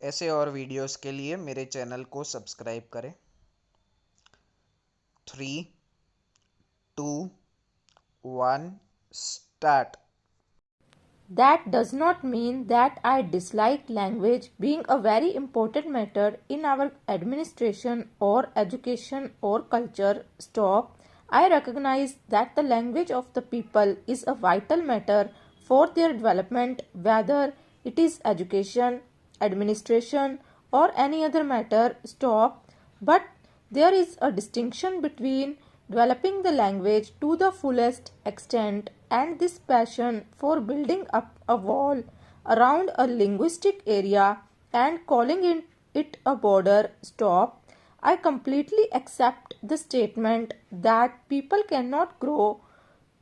ऐसे और वीडियोस के लिए मेरे चैनल को सब्सक्राइब करें। 3, 2, 1, start. That does not mean that I dislike language being a very important matter in our administration or education or culture. Stop. I recognize that the language of the people is a vital matter for their development, whether it is education, administration, or any other matter. Stop. But there is a distinction between developing the language to the fullest extent and this passion for building up a wall around a linguistic area and calling it a border. Stop. I completely accept the statement that people cannot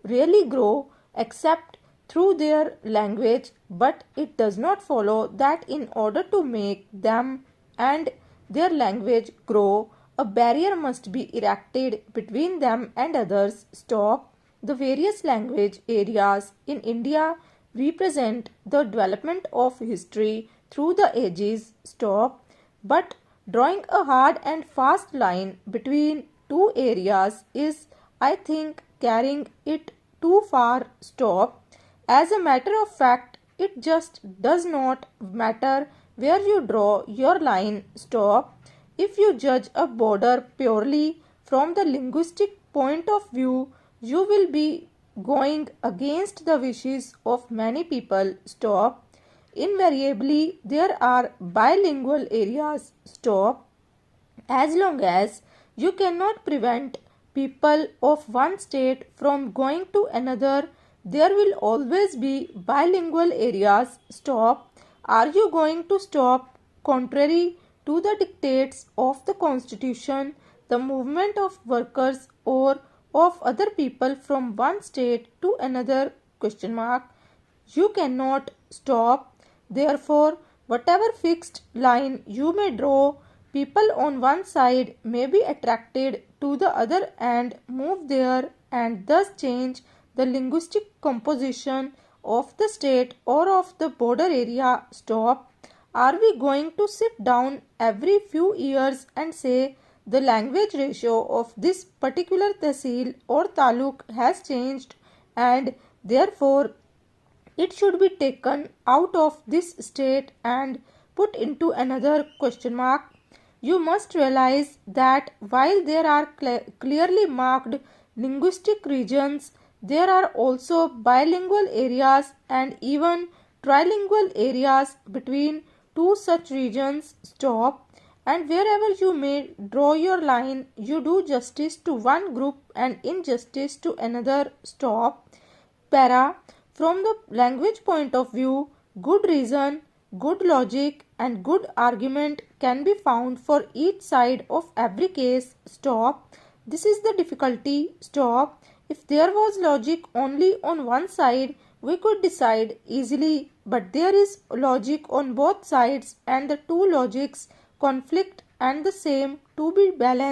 really grow except through their language, but it does not follow that in order to make them and their language grow, a barrier must be erected between them and others. Stop. The various language areas in India represent the development of history through the ages. Stop. But drawing a hard and fast line between two areas is, I think, carrying it too far. Stop. As a matter of fact, it just does not matter where you draw your line. Stop. If you judge a border purely from the linguistic point of view, you will be going against the wishes of many people. Stop. Invariably, there are bilingual areas. Stop. As long as you cannot prevent people of one state from going to another, there will always be bilingual areas. Stop. Are you going to stop contrary to the dictates of the constitution, the movement of workers or of other people from one state to another? Question mark. You cannot stop. Therefore, whatever fixed line you may draw, people on one side may be attracted to the other and move there and thus change the linguistic composition of the state or of the border area. Stop. Are we going to sit down every few years and say the language ratio of this particular tehsil or taluk has changed and therefore it should be taken out of this state and put into another? Question mark. You must realize that while there are clearly marked linguistic regions, there are also bilingual areas and even trilingual areas between two such regions. Stop. And wherever you may draw your line, you do justice to one group and injustice to another. Stop. Para. From the language point of view, good reason, good logic, and good argument can be found for each side of every case. Stop. This is the difficulty. Stop. If there was logic only on one side, we could decide easily, but there is logic on both sides, and the two logics conflict and the same to be balanced.